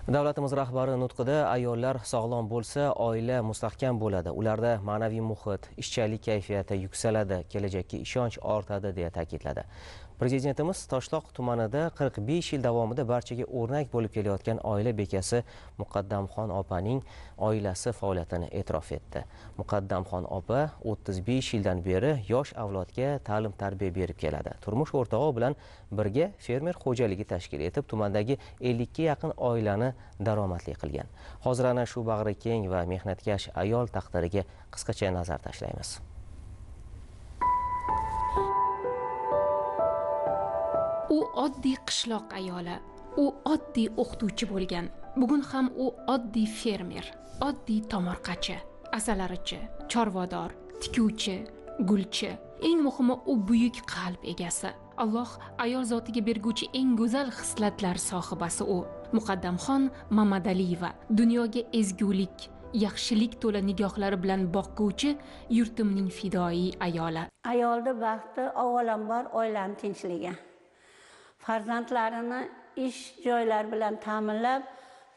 Davlatimiz rahbari nutqida ayollar sog'lom bo'lsa, oila mustahkam bo'ladi. Ularda ma'naviy muhit, ishchalik kayfiyati yuksaladi, kelajakka ishonch ortadi deya ta'kidladi. Prezidentimiz Toshloq tumanida 45 yil davomida barchaga o'rnak bo'lib kelayotgan oila bekasi Muqaddamxon opaning oilasi faoliyatini e'tirof etdi. Muqaddamxon opa 35 yildan beri yosh avlodga ta'lim-tarbiya berib keladi. Turmush o'rtog'i bilan birga fermer xo'jaligi tashkil etib, tumandagi 50 ga yaqin oilani daromadli qilgan. Hozir ana shu bag'rikeng va mehnatkash ayol taqdiriga qisqacha nazar tashlaymiz. U oddiy qishloq ayoli, u oddiy o'qituvchi bo'lgan. Bugun ham u oddiy fermer, oddiy tomorqachi, asalarichi, chorvador, tikuvchi, gulchi. Eng muhimi u buyuk qalb egasi. Alloh ayol zotiga berguvchi eng go'zal xislatlar sohibasi u. Muqaddamxon Mamadaliyeva dunyoga ezgulik, yaxshilik to'la nigohlari bilan boquvchi yurtimning fidoi ayoli. Ayolda baxti avvalambor oilani tinchligi. Farzandlarini ish joylari bilan ta'minlab,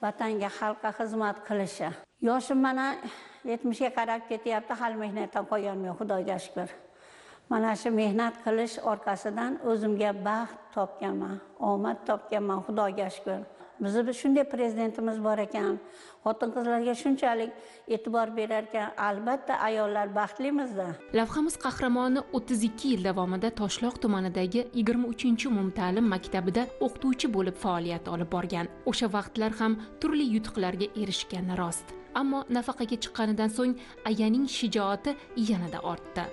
vatanga, xalqqa xizmat qilishi. Yoshim mana 70 ga qarab ketyapti, hali mehnatdan qo'yolmayman, Xudoga shukr. Mana shu mehnat qilish orqasidan o'zimga baxt topganman, omad topganman, Xudoga shukr. Bizda shunday prezidentimiz bor ekan, xotin-qizlarga shunchalik e'tibor berar ekan, albatta ayollar baxtlimizda. Lavhamiz qahramoni 32 yil davomida Toshloq tumanidagi 23-umumta'lim maktabida o'qituvchi bo'lib faoliyat olib borgan. O'sha vaqtlar ham turli yutuqlarga erishgani rost. Ammo nafaqaga chiqqanidan so'ng ayaning shijoati yanada ortdi.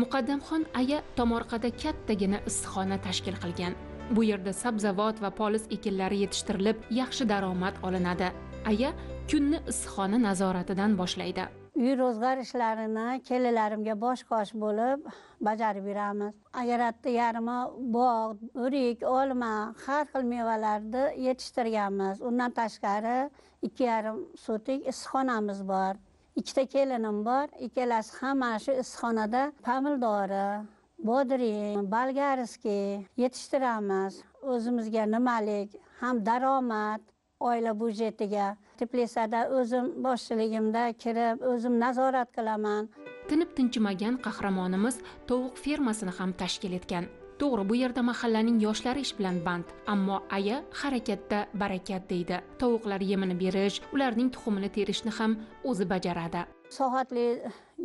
Muqaddamxon aya tomorqada kattagina issiqxona tashkil qilgan. Bu yerda sabzavot va polis ekinlari yetishtirilib, yaxshi daromad olinadi. Aya kunni issiqxona nazoratidan boshlaydi. Uy ro'zg'or ishlarini kelinlarimga bosh-qosh bo'lib bajarib yuramiz. Agaratda yarmi bog', o'rik, olma, har xil mevalarni yetishtirganmiz. Undan tashqari 2,5 sotik issiqxonamiz bor. 2 ta kelinim bor. Ikkalasi ham mana shu issiqxonada pomidori, bodring, bolgariskiy yetishtiramiz. O'zimizga nimalik ham daromad, oila budjetiga. Teplesada o'zim boshchiligimda kirib, o'zim nazorat qilaman. Tinib tinchimagan qahramonimiz tovuq fermasini ham tashkil etgan. To'g'ri, bu yerda mahallaning yoshlari ish bilan band, ammo aya harakatda barakat deydi. Tovuqlar yemini berish, ularning tuxumini terishni ham o'zi bajaradi. Soatli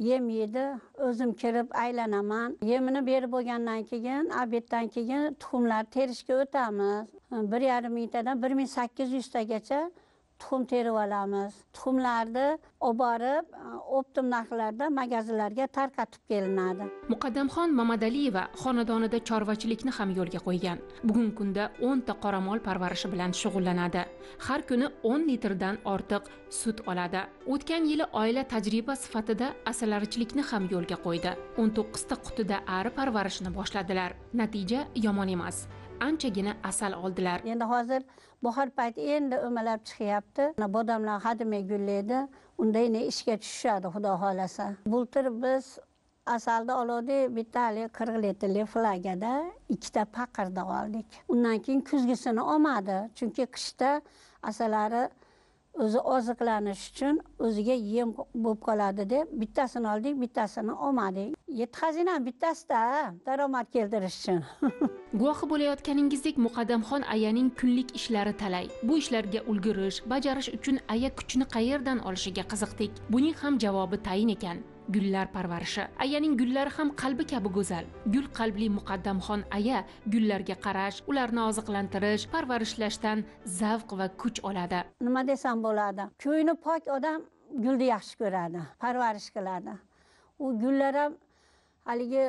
yem yeydi, o'zim kirib aylanaman. Yemini berib bo'lgandan keyin, obeddan keyin tuxumlar terishga o'tamiz. 1,5 mingtadan 1800 tagacha tuxum terib olamiz. Tuxumlarni olib borib, optim narxlarda magazinlarga tarqatib kelinadi. Muqaddamxon Mamadaliyeva xonadonida chorvachilikni ham yo'lga qo'ygan. Bugungi kunda 10 ta qoramol parvarishi bilan shug'ullanadi. Har kuni 10 litrdan ortiq sut oladi. O'tgan yili oila tajriba sifatida asalarichilikni ham yo'lga qo'ydi. 19 ta qutida ari parvarishini boshladilar. Natija yomon emas. Anchagina asal oldilar. Endi hozir bahor payti endi o'malab chiqyapti. Bodomlar hademay gullaydi. Unda yana ishga tushadi, xudo xolasa. Bultir biz asalda oldik, bittali 40 litrli flagada 2 ta paqirda oldik. Undan keyin kuzgisini olmadi, chunki qishda asalari o'zi oziqlanish uchun o'ziga yem bo'lib qoladi deb bittasini oldik, bittasini olmadik. 7 xazina bittasida daromad keltirish uchun. Guvohi bo'layotganingizdek, Muqaddamxon ayaning kunlik ishlari talay. Bu ishlarga ulgurish, bajarish uchun aya kuchni qayerdan olishiga qiziqdik. Buning ham javobi tayin ekan. Gullar parvarishi. Ayaning gullari ham qalbi kabi go'zal. Gul qalbli Muqaddamxon aya gullarga qarash, ularni oziqlantirish, parvarishlashdan zavq va kuch oladi. Nima desam bo'ladi? Ko'ngli pok odam gulni yaxshi ko'radi, parvarish qiladi. U gullar ham haligi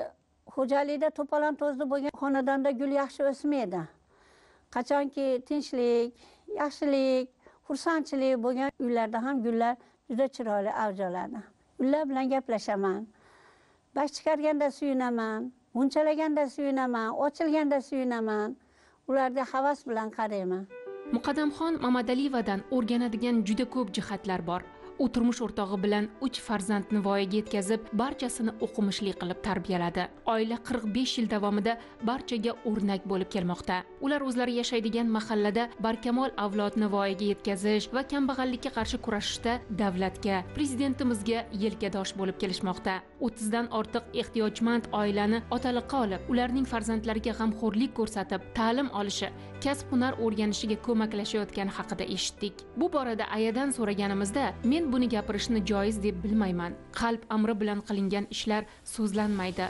xo'jalikda to'polon to'zli bo'lgan xonadonda gul yaxshi o'smaydi. Qachonki tinchlik, yaxshilik, xursandchilik bo'lgan uylarda ham gullar juda chiroyli avj oladi. Ular bilan gaplashaman. Bash chiqarganda suyunaman, munchalaganda suyunaman, ochilganda suyunaman. Ularga havas bilan qarayman. Muqaddamxon Mamadaliyevadan o'rganadigan juda ko'p jihatlar bor. U turmush o'rtog'i bilan 3 farzandni voyaga yetkazib, barchasini o'qimishli qilib tarbiyaladi. Oila 45 yil davomida barchaga o'rnak bo'lib kelmoqda. Ular o'zlari yashaydigan mahallada barkamol avlodni voyaga yetkazish va kambag'allikka qarshi kurashishda davlatga, prezidentimizga yelkadosh bo'lib kelishmoqda. 30 dan ortiq ehtiyojmand oilani otaliqqa olib, ularning farzandlariga g'amxo'rlik ko'rsatib, ta'lim olishi, kasb-hunar o'rganishiga ko'maklashayotgani haqida eshitdik. Bu borada ayadan so'raganimizda, men buni gapirishni joiz deb bilmayman. Qalb amri bilan qilingan ishlar so'zlanmaydi.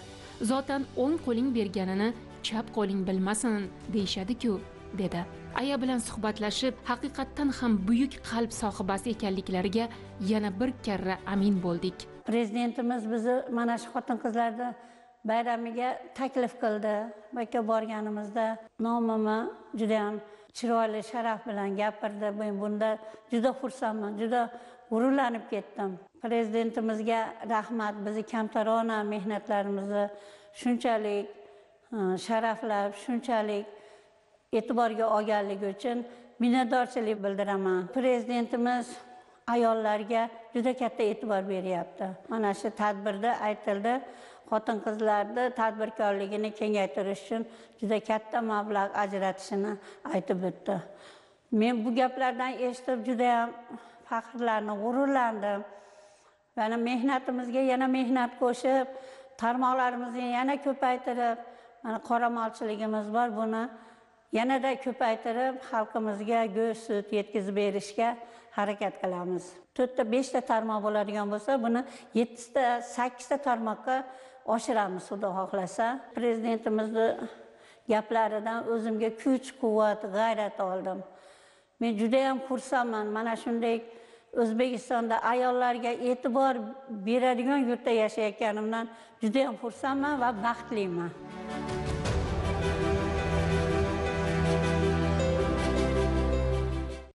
Zotan o'ng qo'ling berganini chap qo'ling bilmasin deyshadi-ku, dedi. Aya bilan suhbatlashib, haqiqatdan ham buyuk qalb sohibasi ekanliklariga yana bir karra amin bo'ldik. Prezidentimiz bizni mana shu xotin-qizlarni bayramiga taklif qildi. Bu yerga borganimizda nomimni juda ham chiroyli sharaf bilan gapirdi. Men bunda juda xursandman, juda g'ururlanib ketdim. Prezidentimizga rahmat, bizni kamtarona mehnatlarimizni shunchalik sharaflab, shunchalik e'tiborga olganligi uchun minnatdorchilik bildiraman. Prezidentimiz ayollarga juda katta e'tibor beryapti. Mana shu tadbirda aytildi, xotin-qizlarni tadbirkorligini kengaytirish uchun juda katta mablag' ajratishini aytib o'tdi. Men bu gaplardan eshitib juda ham faxrlandim, g'ururlandim. Mana mehnatimizga yana mehnat qo'shib, tarmoqlarimizni yana ko'paytirib, mana qoramolchiligimiz bor, buni yanada ko'paytirib, xalqimizga go'sht, sut yetkazib berishga harakat qilamiz. 4 ta 5 ta tarmoq bo'ladigan bo'lsa, buni 7 ta 8 ta tarmoqqa oshiramiz, xudo xohlasa. Prezidentimizning gaplaridan o'zimga kuch, quvvat, g'ayrat oldim. Men juda ham xursandman. Mana shunday O'zbekistonda ayollarga e'tibor beradigan yurtda yashayotganimdan juda ham xursandman va baxtliman.